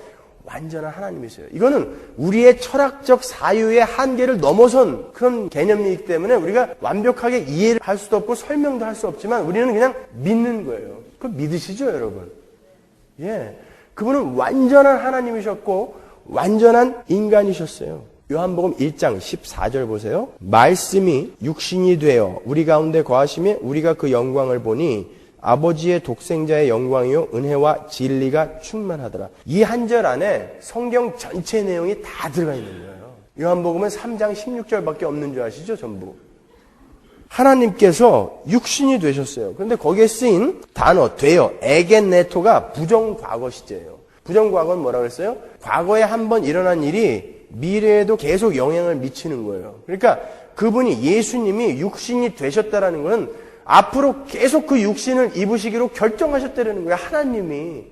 완전한 하나님이세요. 이거는 우리의 철학적 사유의 한계를 넘어선 그런 개념이기 때문에 우리가 완벽하게 이해를 할 수도 없고 설명도 할 수 없지만 우리는 그냥 믿는 거예요. 그거 믿으시죠, 여러분? 예. 그분은 완전한 하나님이셨고 완전한 인간이셨어요. 요한복음 1장 14절 보세요. 말씀이 육신이 되어 우리 가운데 거하심에 우리가 그 영광을 보니 아버지의 독생자의 영광이요 은혜와 진리가 충만하더라. 이 한 절 안에 성경 전체 내용이 다 들어가 있는 거예요. 요한복음은 3장 16절밖에 없는 줄 아시죠? 전부. 하나님께서 육신이 되셨어요. 그런데 거기에 쓰인 단어 되어 에겐네토가 부정과거 시제예요. 부정과거는 뭐라고 그랬어요? 과거에 한번 일어난 일이 미래에도 계속 영향을 미치는 거예요. 그러니까 그분이 예수님이 육신이 되셨다라는 것은 앞으로 계속 그 육신을 입으시기로 결정하셨다는 거예요.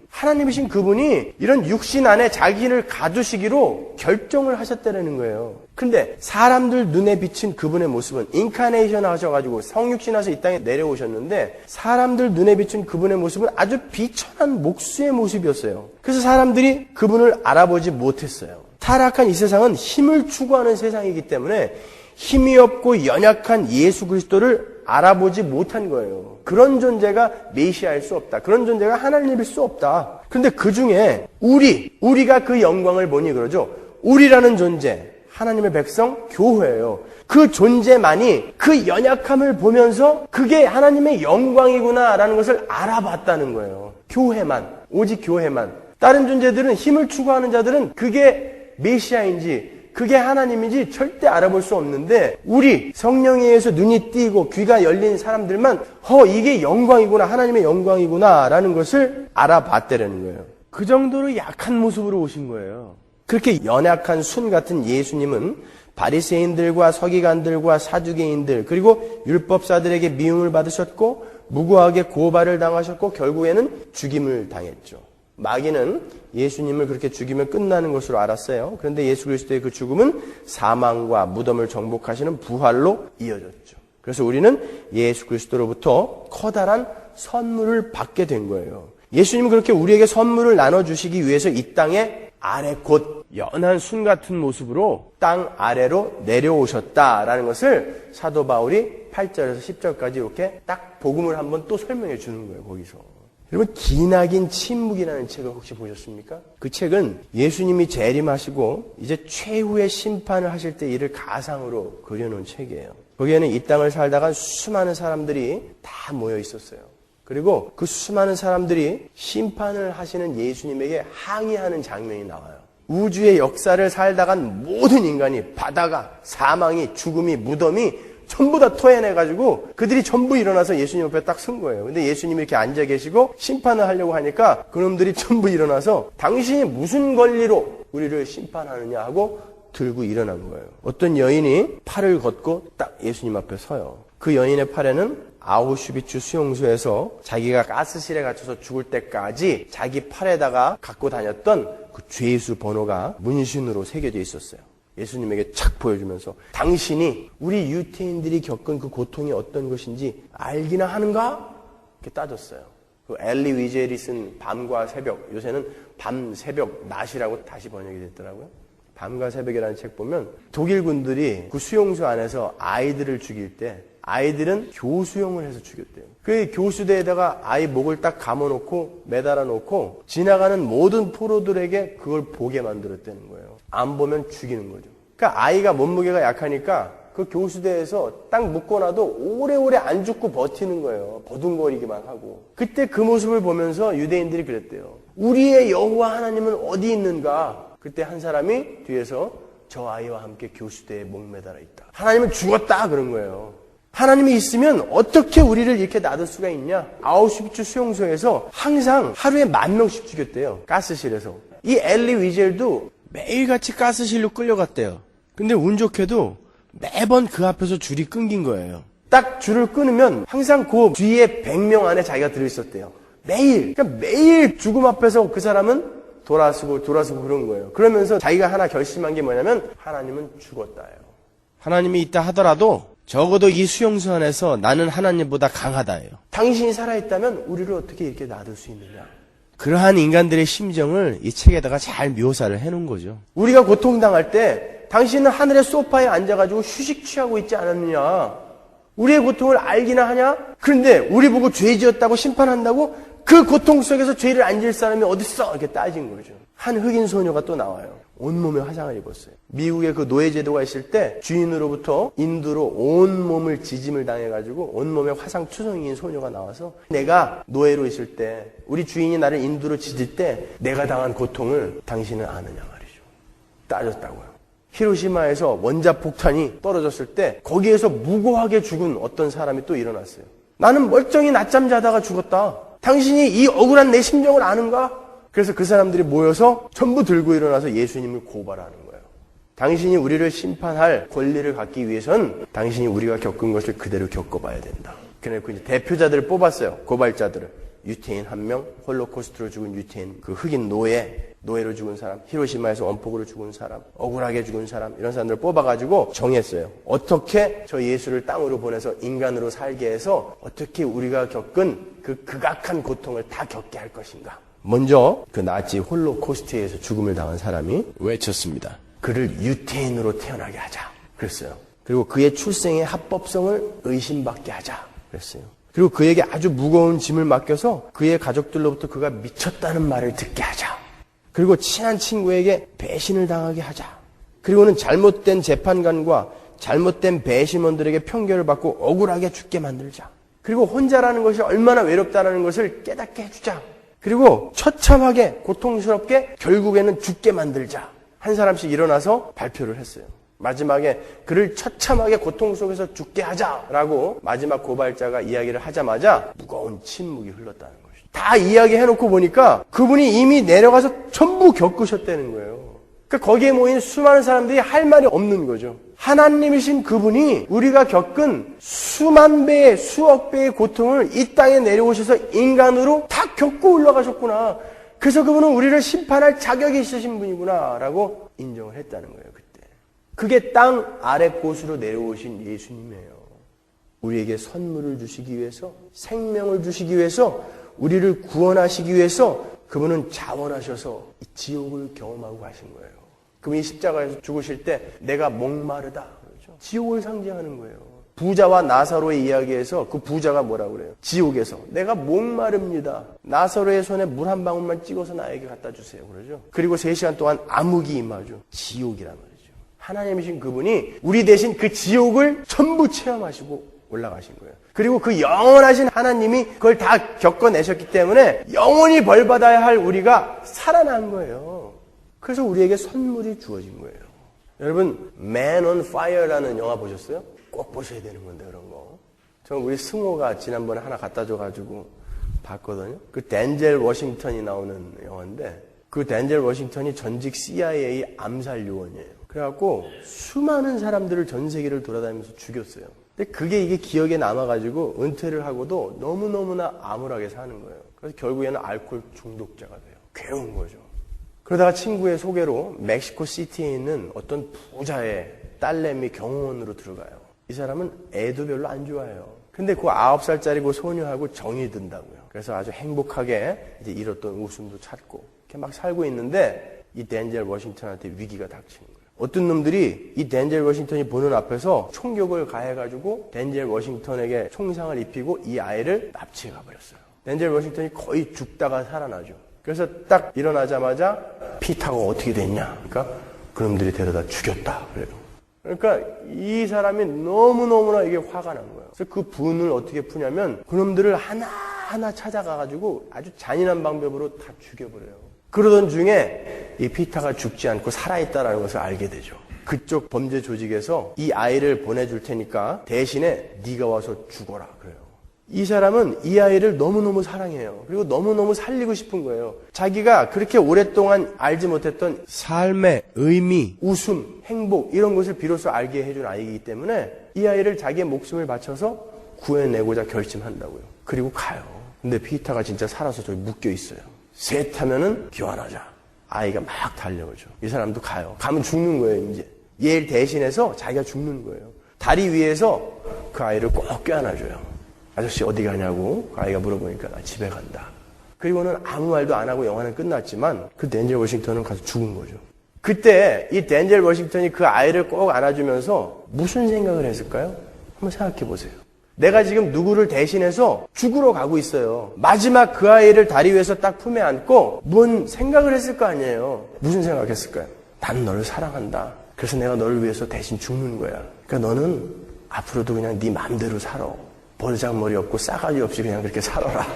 하나님이신 그분이 이런 육신 안에 자기를 가두시기로 결정을 하셨다는 거예요. 근데 사람들 눈에 비친 그분의 모습은 인카네이션 하셔가지고 성육신 하셔서 이 땅에 내려오셨는데 사람들 눈에 비친 그분의 모습은 아주 비천한 목수의 모습이었어요. 그래서 사람들이 그분을 알아보지 못했어요. 타락한 이 세상은 힘을 추구하는 세상이기 때문에 힘이 없고 연약한 예수 그리스도를 알아보지 못한 거예요. 그런 존재가 메시아일 수 없다. 그런 존재가 하나님일 수 없다. 그런데 그 중에 우리가 그 영광을 보니 그러죠. 우리라는 존재, 하나님의 백성, 교회예요. 그 존재만이 그 연약함을 보면서 그게 하나님의 영광이구나라는 것을 알아봤다는 거예요. 교회만, 오직 교회만. 다른 존재들은 힘을 추구하는 자들은 그게 메시아인지 그게 하나님인지 절대 알아볼 수 없는데 우리 성령에 의해서 눈이 띄고 귀가 열린 사람들만 이게 영광이구나 하나님의 영광이구나 라는 것을 알아봤다는 거예요. 그 정도로 약한 모습으로 오신 거예요. 그렇게 연약한 순 같은 예수님은 바리새인들과 서기관들과 사두개인들 그리고 율법사들에게 미움을 받으셨고 무고하게 고발을 당하셨고 결국에는 죽임을 당했죠. 마귀는 예수님을 그렇게 죽이면 끝나는 것으로 알았어요. 그런데 예수 그리스도의 그 죽음은 사망과 무덤을 정복하시는 부활로 이어졌죠. 그래서 우리는 예수 그리스도로부터 커다란 선물을 받게 된 거예요. 예수님은 그렇게 우리에게 선물을 나눠주시기 위해서 이 땅에 아래 곧 연한 순 같은 모습으로 땅 아래로 내려오셨다라는 것을 사도 바울이 8절에서 10절까지 이렇게 딱 복음을 한번 또 설명해 주는 거예요. 거기서. 여러분 기나긴 침묵이라는 책을 혹시 보셨습니까? 그 책은 예수님이 재림하시고 이제 최후의 심판을 하실 때 이를 가상으로 그려놓은 책이에요. 거기에는 이 땅을 살다가 수많은 사람들이 다 모여 있었어요. 그리고 그 수많은 사람들이 심판을 하시는 예수님에게 항의하는 장면이 나와요. 우주의 역사를 살다간 모든 인간이 바다가 사망이 죽음이 무덤이 전부 다 토해내가지고 그들이 전부 일어나서 예수님 옆에 딱 선 거예요. 근데 예수님이 이렇게 앉아 계시고 심판을 하려고 하니까 그놈들이 전부 일어나서 당신이 무슨 권리로 우리를 심판하느냐 하고 들고 일어난 거예요. 어떤 여인이 팔을 걷고 딱 예수님 앞에 서요. 그 여인의 팔에는 아우슈비츠 수용소에서 자기가 가스실에 갇혀서 죽을 때까지 자기 팔에다가 갖고 다녔던 그 죄수 번호가 문신으로 새겨져 있었어요. 예수님에게 착 보여주면서 당신이 우리 유태인들이 겪은 그 고통이 어떤 것인지 알기나 하는가? 이렇게 따졌어요. 그 엘리 위젤이 쓴 밤과 새벽, 요새는 밤, 새벽, 낮이라고 다시 번역이 됐더라고요. 밤과 새벽이라는 책 보면 독일 군들이 그 수용소 안에서 아이들을 죽일 때 아이들은 교수용을 해서 죽였대요. 그 교수대에다가 아이 목을 딱 감아놓고 매달아 놓고 지나가는 모든 포로들에게 그걸 보게 만들었다는 거예요. 안 보면 죽이는 거죠. 그러니까 아이가 몸무게가 약하니까 그 교수대에서 딱 묶어놔도 오래오래 안 죽고 버티는 거예요. 버둥거리기만 하고. 그때 그 모습을 보면서 유대인들이 그랬대요. 우리의 여호와 하나님은 어디 있는가? 그때 한 사람이 뒤에서 저 아이와 함께 교수대에 목매달아 있다. 하나님은 죽었다 그런 거예요. 하나님이 있으면 어떻게 우리를 이렇게 놔둘 수가 있냐? 아우슈비츠 수용소에서 항상 하루에 10,000명씩 죽였대요. 가스실에서. 이 엘리 위젤도 매일같이 가스실로 끌려갔대요. 근데 운 좋게도 매번 그 앞에서 줄이 끊긴 거예요. 딱 줄을 끊으면 항상 그 뒤에 100명 안에 자기가 들어있었대요. 그러니까 매일 죽음 앞에서 그 사람은 돌아서고 그런 거예요. 그러면서 자기가 하나 결심한 게 뭐냐면 하나님은 죽었다예요. 하나님이 있다 하더라도 적어도 이 수용소 안에서 나는 하나님보다 강하다예요. 당신이 살아있다면 우리를 어떻게 이렇게 놔둘 수 있느냐. 그러한 인간들의 심정을 이 책에다가 잘 묘사를 해놓은 거죠. 우리가 고통당할 때 당신은 하늘의 소파에 앉아가지고 휴식 취하고 있지 않았느냐. 우리의 고통을 알기나 하냐? 그런데 우리 보고 죄 지었다고 심판한다고? 그 고통 속에서 죄를 안 지을 사람이 어딨어? 이렇게 따진 거죠. 한 흑인 소녀가 또 나와요. 온몸에 화상을 입었어요. 미국의 그 노예 제도가 있을 때 주인으로부터 인두로 온몸을 지짐을 당해가지고 온몸에 화상 투성이인 소녀가 나와서 내가 노예로 있을 때 우리 주인이 나를 인두로 지질 때 내가 당한 고통을 당신은 아느냐 말이죠. 따졌다고요. 히로시마에서 원자 폭탄이 떨어졌을 때 거기에서 무고하게 죽은 어떤 사람이 또 일어났어요. 나는 멀쩡히 낮잠 자다가 죽었다. 당신이 이 억울한 내 심정을 아는가? 그래서 그 사람들이 모여서 전부 들고 일어나서 예수님을 고발하는 거예요. 당신이 우리를 심판할 권리를 갖기 위해선 당신이 우리가 겪은 것을 그대로 겪어봐야 된다. 그래서 이제 대표자들을 뽑았어요. 고발자들을. 유태인 1명, 홀로코스트로 죽은 유태인, 그 흑인 노예로 죽은 사람, 히로시마에서 원폭으로 죽은 사람, 억울하게 죽은 사람, 이런 사람들을 뽑아가지고 정했어요. 어떻게 저 예수를 땅으로 보내서 인간으로 살게 해서 어떻게 우리가 겪은 그 극악한 고통을 다 겪게 할 것인가. 먼저 그 나치 홀로코스트에서 죽음을 당한 사람이 외쳤습니다. 그를 유태인으로 태어나게 하자. 그랬어요. 그리고 그의 출생의 합법성을 의심받게 하자. 그랬어요. 그리고 그에게 아주 무거운 짐을 맡겨서 그의 가족들로부터 그가 미쳤다는 말을 듣게 하자. 그리고 친한 친구에게 배신을 당하게 하자. 그리고는 잘못된 재판관과 잘못된 배심원들에게 편결을 받고 억울하게 죽게 만들자. 그리고 혼자라는 것이 얼마나 외롭다는 것을 깨닫게 해주자. 그리고 처참하게 고통스럽게 결국에는 죽게 만들자. 한 사람씩 일어나서 발표를 했어요. 마지막에 그를 처참하게 고통 속에서 죽게 하자라고 마지막 고발자가 이야기를 하자마자 무거운 침묵이 흘렀다는 것이죠. 다 이야기해놓고 보니까 그분이 이미 내려가서 전부 겪으셨다는 거예요. 그러니까 거기에 모인 수많은 사람들이 할 말이 없는 거죠. 하나님이신 그분이 우리가 겪은 수만 배의 수억 배의 고통을 이 땅에 내려오셔서 인간으로 다 겪고 올라가셨구나. 그래서 그분은 우리를 심판할 자격이 있으신 분이구나 라고 인정을 했다는 거예요. 그게 땅 아래 곳으로 내려오신 예수님이에요. 우리에게 선물을 주시기 위해서, 생명을 주시기 위해서, 우리를 구원하시기 위해서 그분은 자원하셔서 이 지옥을 경험하고 가신 거예요. 그분이 십자가에서 죽으실 때 내가 목마르다. 그렇죠? 지옥을 상징하는 거예요. 부자와 나사로의 이야기에서 그 부자가 뭐라고 그래요? 지옥에서 내가 목마릅니다. 나사로의 손에 물 한 방울만 찍어서 나에게 갖다 주세요. 그러죠? 그리고 3시간 동안 암흑이 임하죠. 지옥이란 말이에요. 하나님이신 그분이 우리 대신 그 지옥을 전부 체험하시고 올라가신 거예요. 그리고 그 영원하신 하나님이 그걸 다 겪어내셨기 때문에 영원히 벌받아야 할 우리가 살아난 거예요. 그래서 우리에게 선물이 주어진 거예요. 여러분, Man on Fire라는 영화 보셨어요? 꼭 보셔야 되는 건데 그런 거. 저 우리 승호가 지난번에 하나 갖다 줘가지고 봤거든요. 그 댄젤 워싱턴이 나오는 영화인데 그 댄젤 워싱턴이 전직 CIA 암살 요원이에요. 그래갖고 수많은 사람들을 전 세계를 돌아다니면서 죽였어요. 근데 그게 이게 기억에 남아가지고 은퇴를 하고도 너무너무나 암울하게 사는 거예요. 그래서 결국에는 알코올 중독자가 돼요. 괴로운 거죠. 그러다가 친구의 소개로 멕시코 시티에 있는 어떤 부자의 딸내미 경호원으로 들어가요. 이 사람은 애도 별로 안 좋아해요. 근데 그 9살짜리 그 소녀하고 정이 든다고요. 그래서 아주 행복하게 이제 잃었던 웃음도 찾고 이렇게 막 살고 있는데 이 댄젤 워싱턴한테 위기가 닥치는 거예요. 어떤 놈들이 이 댄젤 워싱턴이 보는 앞에서 총격을 가해가지고 댄젤 워싱턴에게 총상을 입히고 이 아이를 납치해 가버렸어요. 댄젤 워싱턴이 거의 죽다가 살아나죠. 그래서 딱 일어나자마자 피타가 어떻게 됐냐? 그러니까 그놈들이 데려다 죽였다. 그래요. 그러니까 이 사람이 너무너무나 이게 화가 난 거예요. 그래서 그 분을 어떻게 푸냐면 그놈들을 하나하나 찾아가가지고 아주 잔인한 방법으로 다 죽여버려요. 그러던 중에 이 피타가 죽지 않고 살아있다는 것을 알게 되죠. 그쪽 범죄 조직에서 이 아이를 보내줄 테니까 대신에 네가 와서 죽어라 그래요. 이 사람은 이 아이를 너무너무 사랑해요. 그리고 너무너무 살리고 싶은 거예요. 자기가 그렇게 오랫동안 알지 못했던 삶의 의미, 웃음, 행복 이런 것을 비로소 알게 해준 아이이기 때문에 이 아이를 자기의 목숨을 바쳐서 구해내고자 결심한다고요. 그리고 가요. 근데 피터가 진짜 살아서 저기 묶여 있어요. 셋 하면은 교환하자. 아이가 막 달려오죠. 이 사람도 가요. 가면 죽는 거예요, 이제. 얘를 대신해서 자기가 죽는 거예요. 다리 위에서 그 아이를 꼭 껴안아줘요. 아저씨 어디 가냐고 그 아이가 물어보니까 나 집에 간다. 그리고는 아무 말도 안 하고 영화는 끝났지만 그 덴젤 워싱턴은 가서 죽은 거죠. 그때 이 덴젤 워싱턴이 그 아이를 꼭 안아주면서 무슨 생각을 했을까요? 한번 생각해 보세요. 내가 지금 누구를 대신해서 죽으러 가고 있어요. 마지막 그 아이를 다리 위에서 딱 품에 안고 뭔 생각을 했을 거 아니에요. 무슨 생각했을까요? 난 너를 사랑한다. 그래서 내가 너를 위해서 대신 죽는 거야. 그러니까 너는 앞으로도 그냥 네 맘대로 살아. 버르장머리 없고 싸가지 없이 그냥 그렇게 살아라.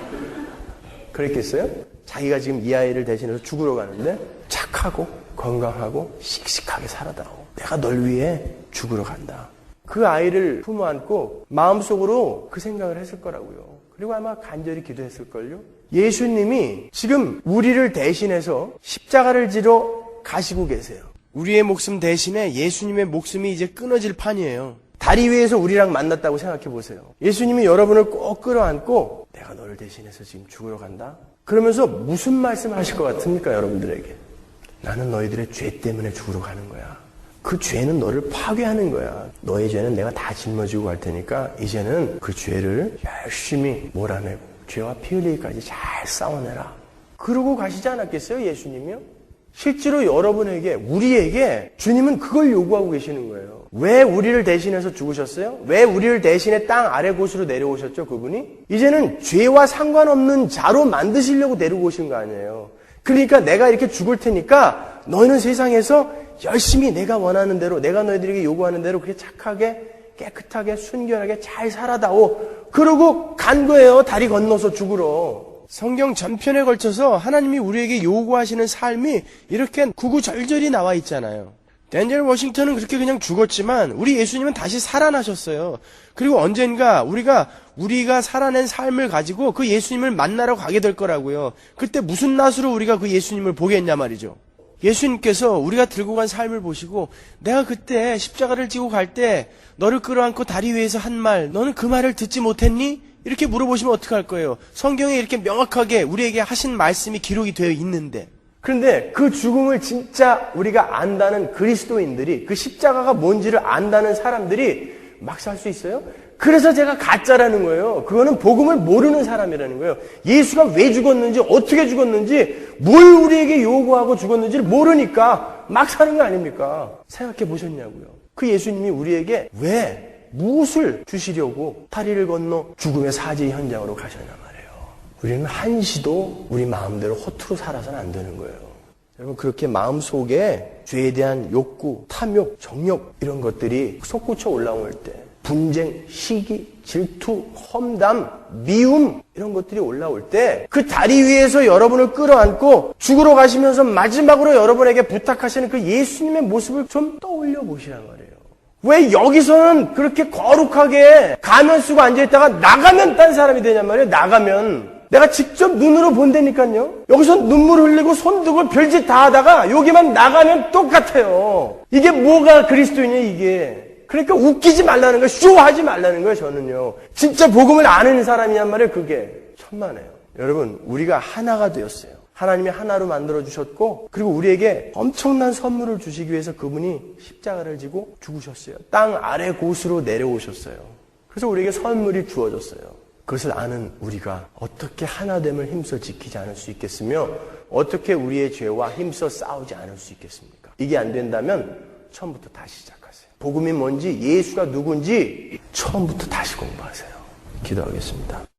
그랬겠어요? 자기가 지금 이 아이를 대신해서 죽으러 가는데 착하고 건강하고 씩씩하게 살아다오. 내가 널 위해 죽으러 간다. 그 아이를 품어 안고 마음속으로 그 생각을 했을 거라고요. 그리고 아마 간절히 기도했을걸요. 예수님이 지금 우리를 대신해서 십자가를 지러 가시고 계세요. 우리의 목숨 대신에 예수님의 목숨이 이제 끊어질 판이에요. 다리 위에서 우리랑 만났다고 생각해 보세요. 예수님이 여러분을 꼭 끌어안고 내가 너를 대신해서 지금 죽으러 간다. 그러면서 무슨 말씀을 하실 것 같습니까, 여러분들에게? 나는 너희들의 죄 때문에 죽으러 가는 거야. 그 죄는 너를 파괴하는 거야. 너의 죄는 내가 다 짊어지고 갈 테니까 이제는 그 죄를 열심히 몰아내고 죄와 피 흘리기까지 잘 싸워내라. 그러고 가시지 않았겠어요, 예수님이요? 실제로 여러분에게, 우리에게 주님은 그걸 요구하고 계시는 거예요. 왜 우리를 대신해서 죽으셨어요? 왜 우리를 대신해 땅 아래 곳으로 내려오셨죠, 그분이? 이제는 죄와 상관없는 자로 만드시려고 내려오고 오신 거 아니에요. 그러니까 내가 이렇게 죽을 테니까 너희는 세상에서 열심히 내가 원하는 대로, 내가 너희들에게 요구하는 대로 그렇게 착하게, 깨끗하게, 순결하게 잘 살아다오. 그러고 간 거예요, 다리 건너서 죽으러. 성경 전편에 걸쳐서 하나님이 우리에게 요구하시는 삶이 이렇게 구구절절히 나와 있잖아요. 덴젤 워싱턴은 그렇게 그냥 죽었지만 우리 예수님은 다시 살아나셨어요. 그리고 언젠가 우리가 살아낸 삶을 가지고 그 예수님을 만나러 가게 될 거라고요. 그때 무슨 낯으로 우리가 그 예수님을 보겠냐 말이죠. 예수님께서 우리가 들고 간 삶을 보시고 내가 그때 십자가를 지고 갈 때 너를 끌어안고 다리 위에서 한 말, 너는 그 말을 듣지 못했니? 이렇게 물어보시면 어떡할 거예요? 성경에 이렇게 명확하게 우리에게 하신 말씀이 기록이 되어 있는데. 그런데 그 죽음을 진짜 우리가 안다는 그리스도인들이, 그 십자가가 뭔지를 안다는 사람들이 막 살 수 있어요? 그래서 제가 가짜라는 거예요. 그거는 복음을 모르는 사람이라는 거예요. 예수가 왜 죽었는지, 어떻게 죽었는지, 뭘 우리에게 요구하고 죽었는지를 모르니까 막 사는 거 아닙니까? 생각해 보셨냐고요. 그 예수님이 우리에게 왜 무엇을 주시려고 다리를 건너 죽음의 사지 현장으로 가셨냐 말이에요. 우리는 한시도 우리 마음대로 허투루 살아서는 안 되는 거예요. 여러분, 그렇게 마음속에 죄에 대한 욕구, 탐욕, 정욕 이런 것들이 솟구쳐 올라올 때 분쟁, 시기, 질투, 험담, 미움 이런 것들이 올라올 때 그 다리 위에서 여러분을 끌어안고 죽으러 가시면서 마지막으로 여러분에게 부탁하시는 그 예수님의 모습을 좀 떠올려 보시란 말이에요. 왜 여기서는 그렇게 거룩하게 가면 쓰고 앉아있다가 나가면 딴 사람이 되냔 말이에요. 나가면 내가 직접 눈으로 본다니까요. 여기서 눈물 흘리고 손 들고 별짓 다 하다가 여기만 나가면 똑같아요. 이게 뭐가 그리스도이냐 이게. 그러니까 웃기지 말라는 거예요. 쇼하지 말라는 거예요. 저는요. 진짜 복음을 아는 사람이란 말이에요. 그게 천만에요. 여러분, 우리가 하나가 되었어요. 하나님이 하나로 만들어주셨고, 그리고 우리에게 엄청난 선물을 주시기 위해서 그분이 십자가를 지고 죽으셨어요. 땅 아래 곳으로 내려오셨어요. 그래서 우리에게 선물이 주어졌어요. 그것을 아는 우리가 어떻게 하나됨을 힘써 지키지 않을 수 있겠으며, 어떻게 우리의 죄와 힘써 싸우지 않을 수 있겠습니까? 이게 안 된다면 처음부터 다시 시작하세요. 복음이 뭔지, 예수가 누군지 처음부터 다시 공부하세요. 기도하겠습니다.